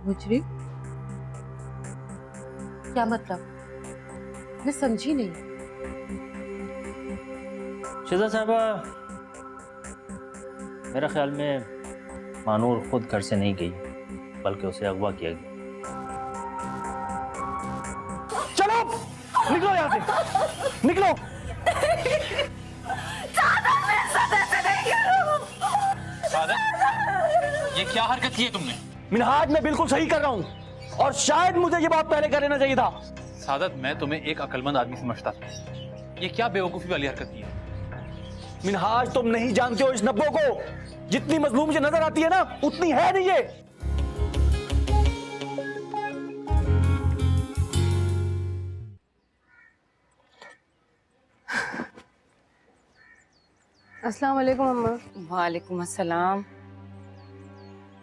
मुजरिम? क्या मतलब? मैं समझी नहीं। शिजा साहबा, मेरा ख्याल में मानूर खुद घर से नहीं गई, बल्कि उसे अगवा किया गया। चलो निकलो यहाँ से, निकलो। सादत, ये क्या हरकत की है तुमने? मिनहाज, मैं बिल्कुल सही कर रहा हूँ और शायद मुझे ये बात पहले कर लेना चाहिए था। सादत, मैं तुम्हें एक अक्लमंद आदमी समझता था, ये क्या बेवकूफी वाली हरकत की है? मिनहाज, तुम नहीं जानते हो इस नब्बो को। जितनी मजलूम से नजर आती है ना, उतनी है नहीं ये। अस्सलाम वालेकुम अम्मा। वालेकुम अस्सलाम।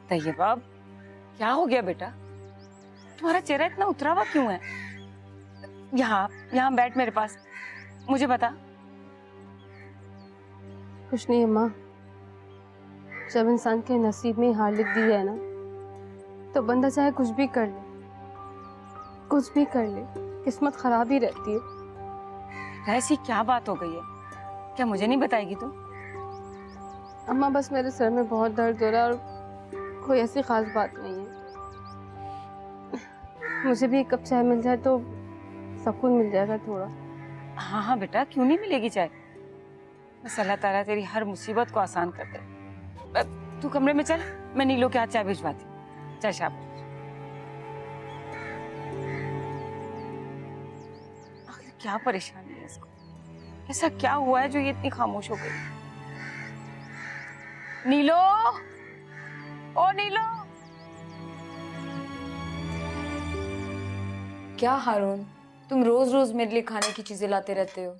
तैयबा, क्या हो गया बेटा? तुम्हारा चेहरा इतना उतरा हुआ क्यों है? यहाँ बैठ मेरे पास, मुझे बता। कुछ नहीं अम्मा, जब इंसान के नसीब में हार लिख दी जाए ना, तो बंदा चाहे कुछ भी कर ले, कुछ भी कर ले, किस्मत खराब ही रहती है। ऐसी क्या बात हो गई है? क्या मुझे नहीं बताएगी तू? अम्मा, बस मेरे सर में बहुत दर्द हो रहा है और कोई ऐसी खास बात नहीं है। मुझे भी एक कप चाय मिल जाए तो सुकून मिल जाएगा थोड़ा। हाँ हाँ बेटा, क्यों नहीं मिलेगी चाय? बस अल्लाह ताला तेरी हर मुसीबत को आसान कर दे। तू कमरे में चल, मैं नीलो के हाथ चाय भिजवाती। चल शाबाश। आखिर क्या परेशानी है इसको? ऐसा क्या हुआ है जो ये इतनी खामोश हो गई? नीलो, ओ नीलो। क्या हारून, तुम रोज रोज मेरे लिए खाने की चीजें लाते रहते हो।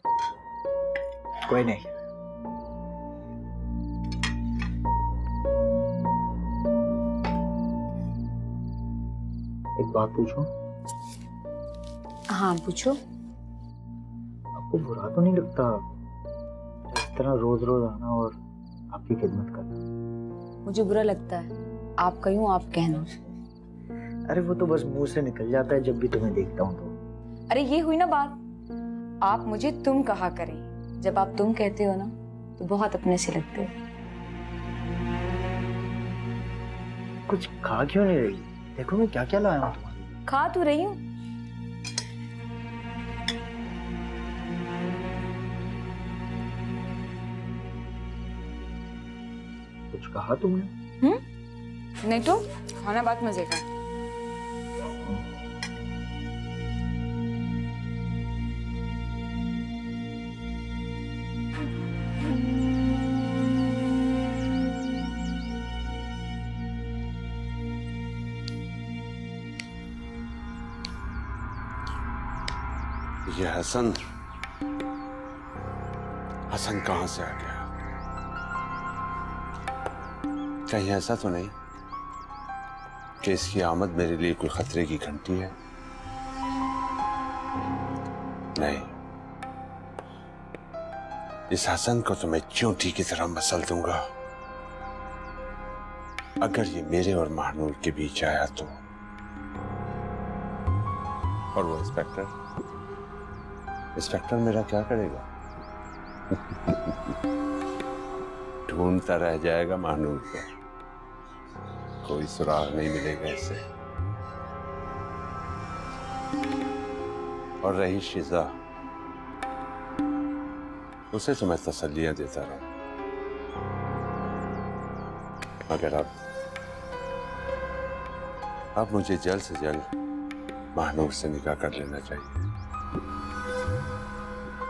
कोई नहीं। एक बात पूछूं? हाँ पूछो। आपको बुरा तो नहीं लगता इस तरह रोज रोज आना और आपकी खिदमत करना? मुझे बुरा लगता है, आप कहीं आप कहना। अरे वो तो बस मुंह से निकल जाता है जब भी तुम्हें देखता हूँ तो। अरे ये हुई ना बात, आप मुझे तुम कहा करें। जब आप तुम कहते हो ना तो बहुत अपने से लगते हो। कुछ खा क्यों नहीं रही? देखो मैं क्या क्या लाया हूँ तुम्हारे लिए। खा तो रही हूँ। कुछ कहा तुमने? नहीं तो खाना बात मजे का। ये हसन हसन कहां से आ गया? कहीं ऐसा तो नहीं कि इसकी आमद मेरे लिए कोई खतरे की घंटी है? नहीं, इस हसन को तो मैं चींटी की तरह मसल दूंगा अगर ये मेरे और महानूर के बीच आया तो। और वो इंस्पेक्टर मेरा क्या करेगा? ढूंढता रह जाएगा महानूर को, कोई सुराग नहीं मिलेगा इसे। और रही शिजा, उसे तो मैं तसल्लियां देता रहा, मगर अब मुझे जल्द से जल्द महानूर से निकाह कर लेना चाहिए।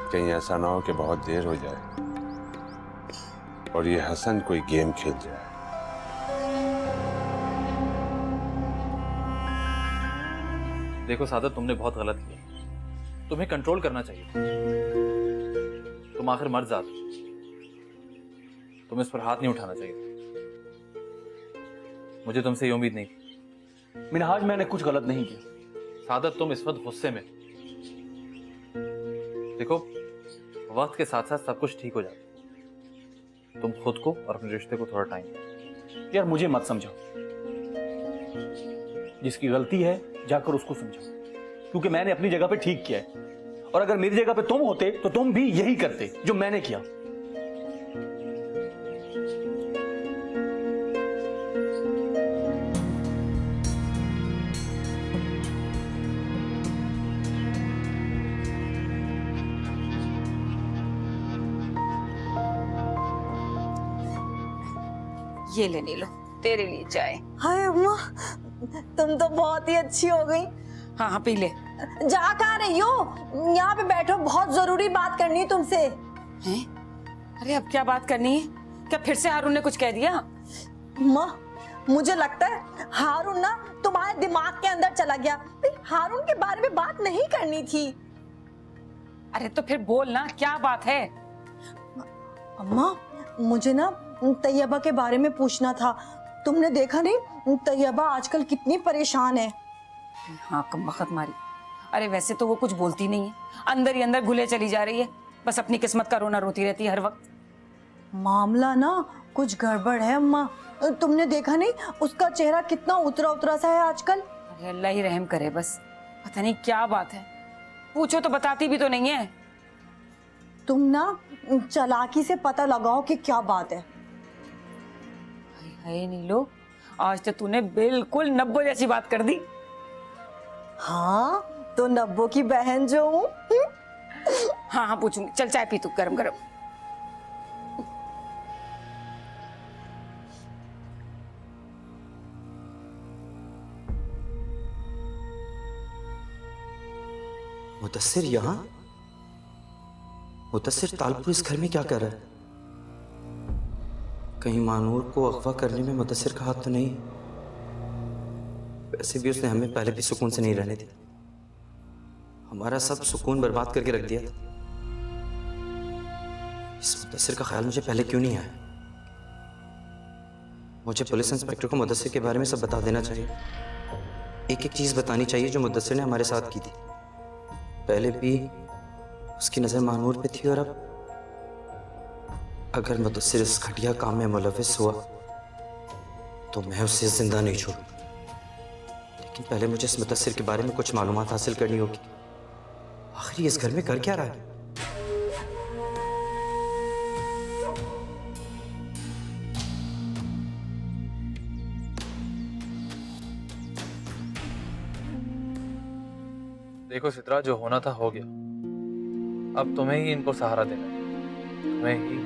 कहीं ऐसा ना हो कि बहुत देर हो जाए और ये हसन कोई गेम खेल जाए। देखो सादत, तुमने बहुत गलत किया। तुम्हें कंट्रोल करना चाहिए। तुम आखिर मर्द जात हो, तुम्हें इस पर हाथ नहीं उठाना चाहिए। मुझे तुमसे ये उम्मीद नहीं थी। मिनहाज, मैंने कुछ गलत नहीं किया। सादत, तुम इस वक्त गुस्से में। देखो, वक्त के साथ साथ सब कुछ ठीक हो जाता है। तुम खुद को और अपने रिश्ते को थोड़ा टाइम दो। यार मुझे मत समझो। जिसकी गलती है जाकर उसको समझाओ, क्योंकि मैंने अपनी जगह पे ठीक किया है, और अगर मेरी जगह पे तुम होते तो तुम भी यही करते जो मैंने किया। ये ले नीलो, तेरे लिए चाय। हाय अम्मा, तुम तो बहुत ही अच्छी हो गई। हाँ हाँ पी ले। जा कहाँ रही हो? यहाँ पे बैठो, बहुत जरूरी बात करनी है तुमसे। हैं? अरे अब क्या बात करनी है? क्या फिर से हारून ने कुछ कह दिया? अम्मा, मुझे लगता है हारून ना तुम्हारे दिमाग के अंदर चला गया। हारून के बारे में बात नहीं करनी थी। अरे तो फिर बोल ना, क्या बात है? अम्मा, मुझे ना तैयबा के बारे में पूछना था। तुमने देखा नहीं तैयबा आजकल कितनी परेशान है। हाँ कम वक्त मारी। अरे वैसे तो वो कुछ बोलती नहीं है, अंदर ही अंदर घुले चली जा रही है, बस अपनी किस्मत का रोना रोती रहती है हर वक्त। मामला ना कुछ गड़बड़ है अम्मा। तुमने देखा नहीं उसका चेहरा कितना उतरा उतरा सा है आजकल। अरे अल्लाह ही रहम करे बस, पता नहीं क्या बात है। पूछो तो बताती भी तो नहीं है। तुम ना चालाकी से पता लगाओ कि क्या बात है। हाय नीलो, आज तो तूने बिल्कुल नब्बो जैसी बात कर दी। हाँ तो नब्बो की बहन जो हूँ। हाँ हाँ पूछूंगी, चल चाय पी तू गरम गरम। मुदस्सिर यहाँ? मुदस्सिर तालपुर इस घर में क्या कर रहा है? कहीं मानूर को अगवा करने में मुदस्सिर का हाथ तो नहीं? वैसे भी उसने हमें पहले भी सुकून से नहीं रहने दिया, हमारा सब सुकून बर्बाद करके रख दिया। इस मुदस्सिर का ख्याल मुझे पहले क्यों नहीं आया? मुझे पुलिस इंस्पेक्टर को मुदस्सिर के बारे में सब बता देना चाहिए। एक एक चीज बतानी चाहिए जो मुदस्सिर ने हमारे साथ की थी। पहले भी उसकी नजर मानूर पे थी, और अब अगर मुदस्सिर इस घटिया काम में मुलविस हुआ तो मैं उसे जिंदा नहीं छोड़ूंगा। लेकिन पहले मुझे इस मुदस्सिर के बारे में कुछ मालूमात हासिल करनी होगी। आखिर इस घर में कर क्या रहा है? देखो सित्रा, जो होना था हो गया। अब तुम्हें ही इनको सहारा देना है, तुम्हें ही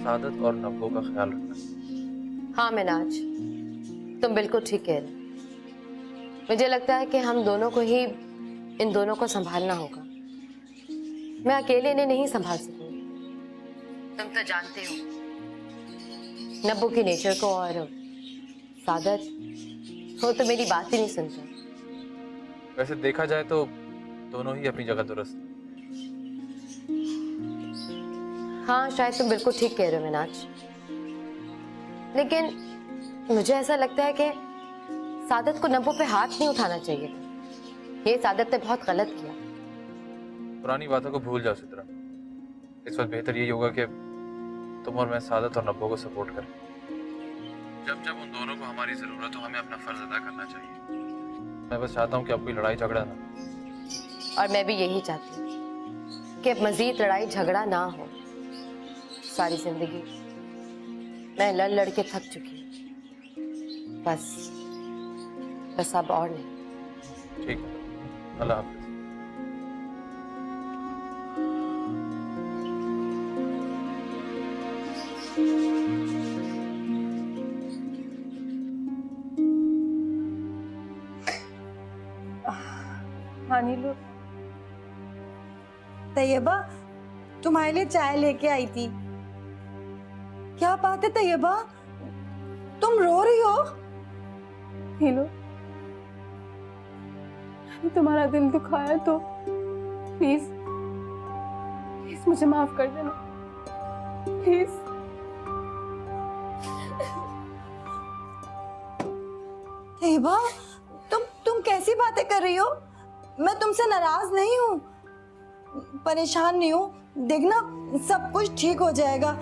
सादत और नब्बो का ख्याल रखना है। हाँ मिनाज, तुम बिल्कुल ठीक कह रहे। मुझे लगता है कि हम दोनों को ही इन दोनों को संभालना होगा। मैं अकेले इन्हें नहीं संभाल सकूंगी। तुम तो जानते हो नब्बू की नेचर को, और सादत वो तो मेरी बात ही नहीं सुनता। वैसे देखा जाए तो दोनों ही अपनी जगह दुरुस्त। हाँ शायद तुम बिल्कुल ठीक कह रहे हो मिनाज, लेकिन मुझे ऐसा लगता है कि सादत को नब्बू पे हाथ नहीं उठाना चाहिए था। ये सादत ने बहुत गलत किया। पुरानी बातों को भूल जाओ सित्रा। इस वक्त बेहतर यही होगा कि तुम और मैं सादत और नब्बो को सपोर्ट करें। जब जब उन दोनों को हमारी जरूरत हो, हमें अपना फर्ज अदा करना चाहिए। मैं बस चाहता हूँ कि अब कोई लड़ाई झगड़ा ना, और मैं भी यही चाहती हूँ कि अब मजीद लड़ाई झगड़ा ना हो। सारी जिंदगी मैं लड़ लड़ के थक चुकी हूँ। बस अब और नहीं। ठीक है, अल्लाह हाफिज। हाँ नीलू, तैयबा तुम्हारे लिए चाय लेके आई थी। क्या बात है तैयबा, तुम रो रही हो? नीलू, तुम्हारा दिल दुखाया तो प्लीज प्लीज मुझे माफ कर देना, प्लीज। तैयबा, तुम कैसी बातें कर रही हो? मैं तुमसे नाराज नहीं हूँ, परेशान नहीं हूँ। देखना सब कुछ ठीक हो जाएगा।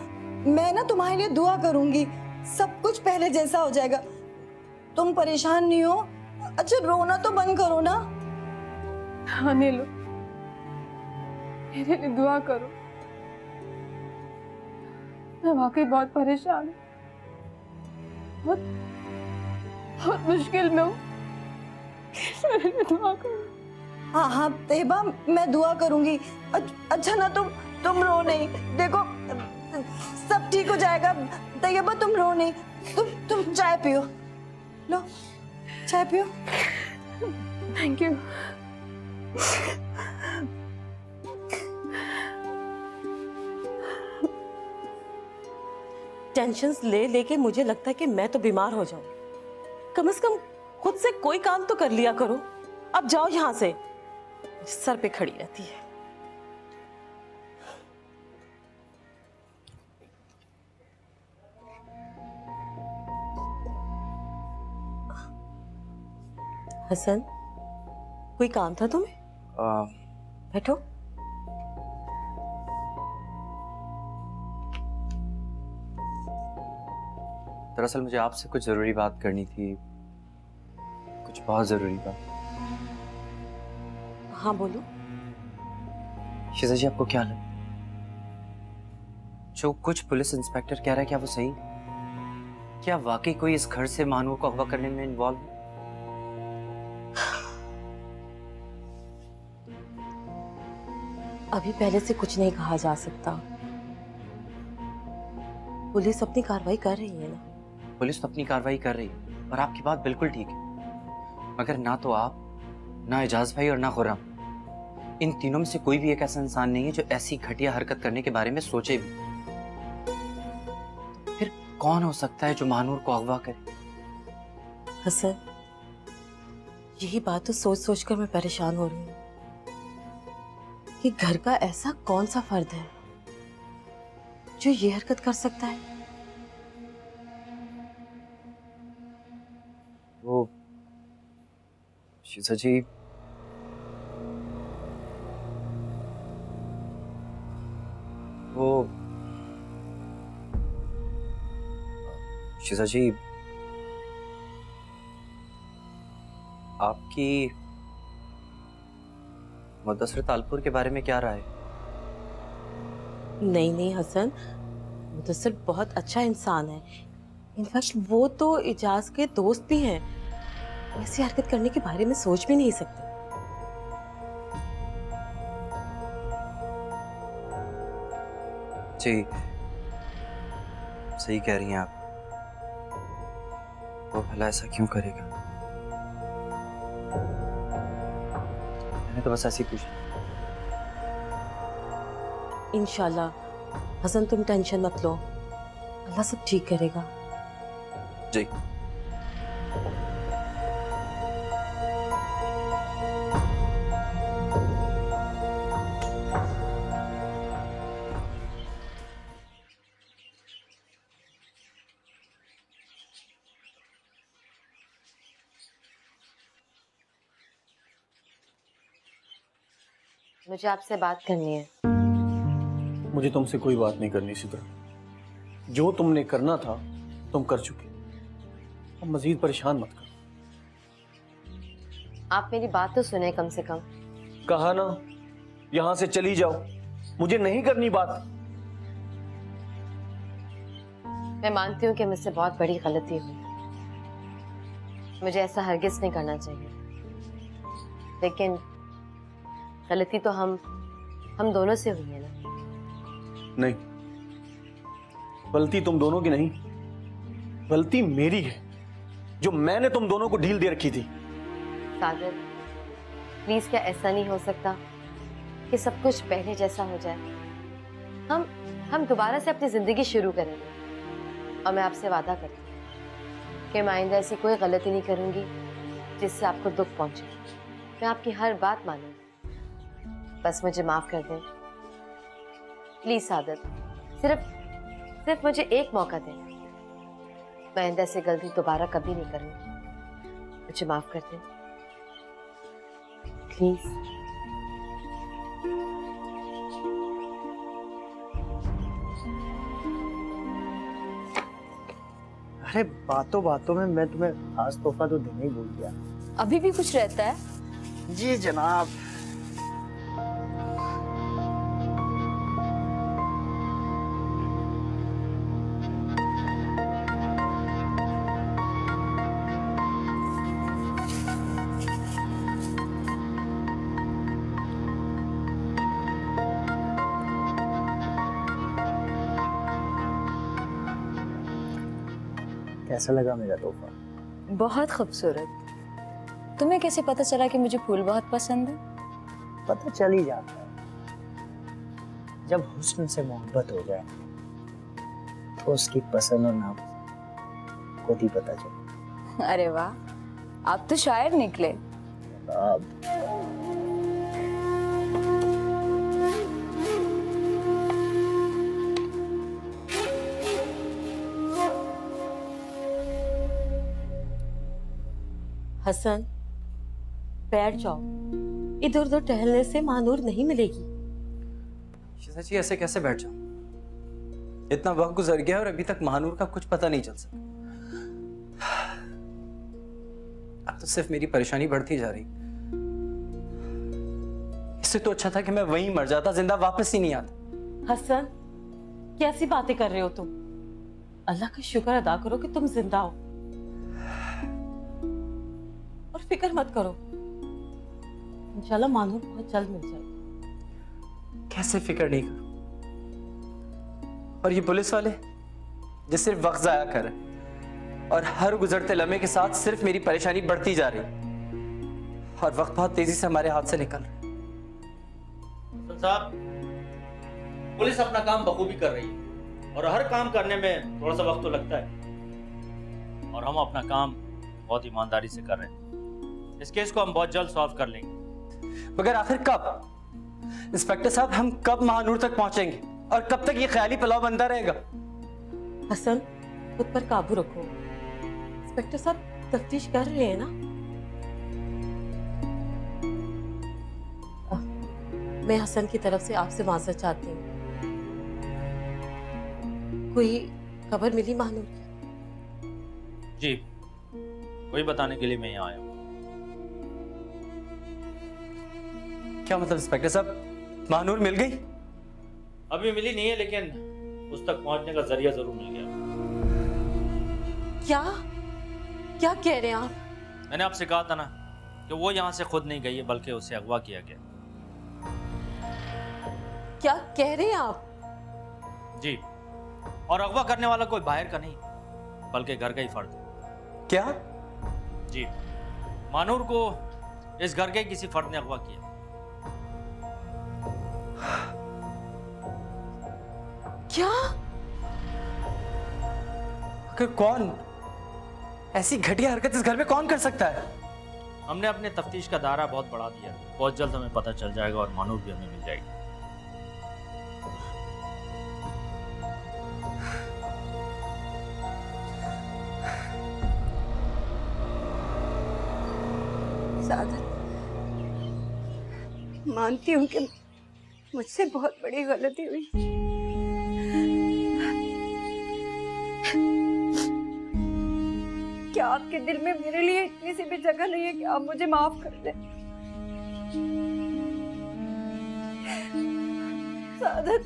मैं ना तुम्हारे लिए दुआ करूंगी, सब कुछ पहले जैसा हो जाएगा। तुम परेशान नहीं हो, अच्छा रोना तो बंद करो ना। हाँ नीलू, मेरे लिए दुआ करो। मैं वाकई बहुत परेशान हूँ, बहुत बहुत मुश्किल में हूँ। मेरे लिए दुआ करो। हाँ हाँ तैयबा, मैं दुआ करूंगी। अच्छा ना तुम रो नहीं, देखो सब ठीक हो जाएगा। तैयबा तुम रो नहीं, तुम चाय पियो, लो चाय पियो। Thank you. टेंशन्स ले लेके मुझे लगता है कि मैं तो बीमार हो जाऊं। कम से कम खुद से कोई काम तो कर लिया करो। अब जाओ यहां से, सर पे खड़ी रहती है। हसन, कोई काम था तुम्हें? बैठो। दरअसल मुझे आपसे कुछ जरूरी बात करनी थी, कुछ बहुत जरूरी बात। हाँ बोलो। शिजा जी, आपको क्या लगा? जो कुछ पुलिस इंस्पेक्टर कह रहा है, क्या वो सही? क्या वाकई कोई इस घर से मानू को अगवा करने में इन्वॉल्व है? अभी पहले से कुछ नहीं कहा जा सकता। पुलिस अपनी कार्रवाई कर रही है ना। पुलिस तो अपनी कार्रवाई कर रही है और आपकी बात बिल्कुल ठीक है, मगर ना तो आप, ना एजाज भाई और ना खुर्रम, इन तीनों में से कोई भी एक ऐसा इंसान नहीं है जो ऐसी घटिया हरकत करने के बारे में सोचे भी। फिर कौन हो सकता है जो महानूर को अगवा करे? हसन, यही बात तो सोच सोच कर मैं परेशान हो रही हूँ कि घर का ऐसा कौन सा फर्द है जो ये हरकत कर सकता है। वो शिजा जी, वो शिजा जी, आपकी मुदस्सिर तालपुर के बारे में क्या राय है? नहीं नहीं हसन, मुदस्सिर बहुत अच्छा इंसान है। इनफैक्ट वो तो इजाज के दोस्त भी हैं। ऐसी हरकत करने के बारे में सोच भी नहीं सकते। जी, सही कह रही हैं आप। वो भला ऐसा क्यों करेगा? मैंने तो बस ऐसे ही पूछा। इंशाल्लाह हसन, तुम टेंशन मत लो, अल्लाह सब ठीक करेगा। जी। मुझे आपसे बात करनी है। मुझे तुमसे कोई बात नहीं करनी सिद्रा। जो तुमने करना था तुम कर चुके, अब मजीद परेशान मत करो। आप मेरी बात तो सुने कम से कम। कहा ना, यहां से चली जाओ, मुझे नहीं करनी बात। मैं मानती हूँ कि मुझसे बहुत बड़ी गलती हुई, मुझे ऐसा हरगिज नहीं करना चाहिए, लेकिन गलती तो हम दोनों से हुई है ना। नहीं, गलती तुम दोनों की नहीं, गलती मेरी है जो मैंने तुम दोनों को डील दे रखी थी। सागर, प्लीज क्या ऐसा नहीं हो सकता कि सब कुछ पहले जैसा हो जाए? हम दोबारा से अपनी जिंदगी शुरू करेंगे और मैं आपसे वादा करती हूँ कि मैं आइंदा ऐसी कोई गलती नहीं करूंगी जिससे आपको दुख पहुंचे। मैं आपकी हर बात मानूंगी, बस मुझे माफ कर दें प्लीज। सादत, सिर्फ मुझे एक मौका दें। मैं आइंदा ऐसी गलती दोबारा कभी नहीं करूंगी, मुझे माफ कर दें प्लीज। अरे बातों बातों में मैं तुम्हें खास तोहफा तो देने ही भूल गया। अभी भी कुछ रहता है? जी जनाब। कैसा लगा मेरा तोहफा? बहुत खूबसूरत। तुम्हें कैसे पता चला कि मुझे फूल बहुत पसंद है? पता चल ही जाता है, जब हुस्न से मोहब्बत हो जाए तो उसकी पसंद और नापसंद खुद ही पता चले। अरे वाह, आप तो शायर निकले। अब हसन, बैठ जाओ। इधर उधर टहलने से महानूर नहीं मिलेगी। शिजा जी ऐसे कैसे बैठ जाओ? इतना वक्त गुजर गया और अभी तक महानूर का कुछ पता नहीं चल सका। अब तो सिर्फ मेरी परेशानी बढ़ती जा रही। इससे तो अच्छा था कि मैं वहीं मर जाता, जिंदा वापस ही नहीं आता। हसन, कैसी बातें कर रहे हो तुम? अल्लाह का शुक्र अदा करो कि तुम जिंदा हो और फिक्र मत करो, इंशाल्लाह मानूर बहुत जल्द मिल जाएगी। कैसे फिक्र नहीं करूं? और ये पुलिस वाले जो सिर्फ वक्त जाया कर रहे हैं और हर गुजरते लम्हे के साथ सिर्फ मेरी परेशानी बढ़ती जा रही और वक्त बहुत तेजी से हमारे हाथ से निकल रहा है। साहब, पुलिस अपना काम बखूबी कर रही है और हर काम करने में थोड़ा सा वक्त तो लगता है और हम अपना काम बहुत ईमानदारी से कर रहे हैं। इस केस को हम बहुत जल्द सॉल्व कर लेंगे। मगर आखिर कब? इंस्पेक्टर साहब, हम कब महानूर तक पहुंचेंगे और कब तक ये ख्याली पुलाव बनता रहेगा? हसन, खुद पर काबू रखो। इंस्पेक्टर साहब तफ्तीश कर रहे हैं ना? मैं हसन की तरफ से आपसे माजरत चाहती हूँ। कोई खबर मिली महानूर की? जी, वही बताने के लिए मैं यहाँ आया हूँ। क्या मतलब इंस्पेक्टर साहब, महानूर मिल गई? अभी मिली नहीं है, लेकिन उस तक पहुंचने का जरिया जरूर मिल गया। क्या क्या कह रहे हैं आप? मैंने आपसे कहा था ना कि वो यहाँ से खुद नहीं गई है, बल्कि उसे अगवा किया गया। क्या कह रहे हैं आप? जी, और अगवा करने वाला कोई बाहर का नहीं, बल्कि घर का ही फर्द है। क्या? जी, मानूर को इस घर के किसी फर्द ने अगवा किया। क्या? आखिर कौन? ऐसी घटिया हरकत इस घर में कौन कर सकता है? हमने अपने तफ्तीश का दायरा बहुत बढ़ा दिया। बहुत जल्द हमें पता चल जाएगा और मानूर भी हमें मिल जाएगी। सादत, मानती हूँ कि मुझसे बहुत बड़ी गलती हुई। क्या आपके दिल में मेरे लिए इतनी सी भी जगह नहीं है कि आप मुझे माफ कर दें? सादत,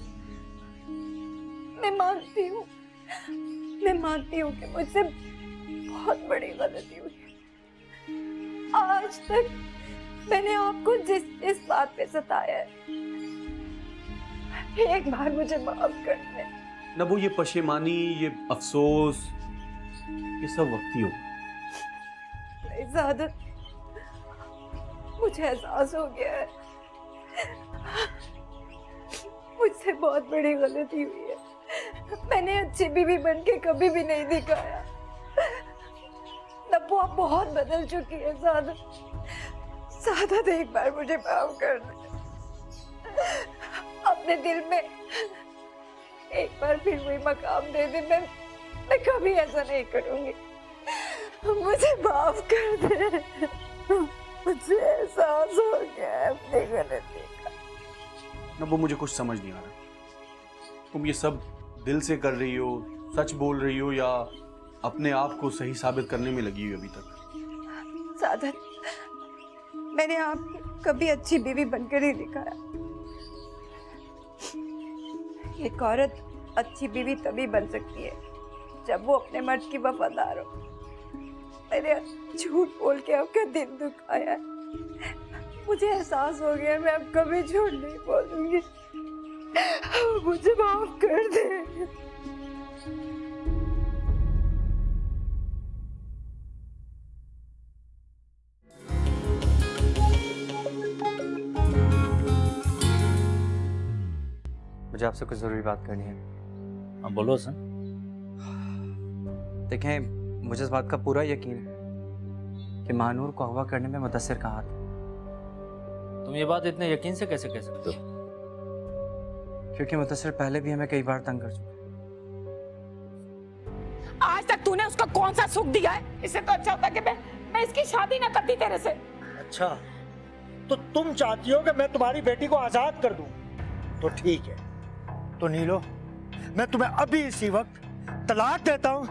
मैं मानती हूँ कि मुझसे बहुत बड़ी गलती हुई। आज तक मैंने आपको जिस बात पे सताया है, एक बार मुझे माफ कर दे। नबू, ये पशेमानी, ये अफसोस, ये सब वक्ती हो। सादत, मुझे एहसास हो गया है मुझसे बहुत बड़ी गलती हुई है। मैंने अच्छी बीवी बनके कभी भी नहीं दिखाया। नब्बू, आप बहुत बदल चुकी है। सादत, एक बार मुझे माफ कर दे। अपने दिल में एक बार फिर वही मकाम दे दे। मैं कभी ऐसा नहीं करूंगी। मुझे माफ कर दे। मुझे एहसास हो गया है अपनी गलती का। नबू, मुझे कुछ समझ नहीं आ रहा। तुम ये सब दिल से कर रही हो, सच बोल रही हो, या अपने आप को सही साबित करने में लगी हुई अभी तक? सादत, मैंने आपको कभी अच्छी बीवी बनकर ही दिखाया। एक औरत अच्छी बीवी तभी बन सकती है जब वो अपने मर्द की वफादार हो। मैंने झूठ बोल के आपका दिल दुखाया है। मुझे एहसास हो गया मैं अब कभी झूठ नहीं बोलूंगी। मुझे माफ कर दे। मुझे आपसे कुछ ज़रूरी बात करनी है। हाँ बोलो सर। देखें, मुझे इस बात का पूरा यकीन है कि महानूर को अगवा करने में मुदस्सिर का हाथ है। तुम ये बात इतने यकीन से कैसे कह सकते हो? क्योंकि मुदस्सिर पहले भी हमें कई बार तंग कर चुका है। आज तक तूने उसको कौन सा सुख दिया है? इससे तो अच्छा होता कि मैं इसकी शादी ना करती तेरे से। अच्छा, तो तुम चाहती हो कि मैं तुम्हारी बेटी को आजाद कर दूं? तो ठीक है, तो नीलो, मैं तुम्हें अभी इसी वक्त तलाक देता हूं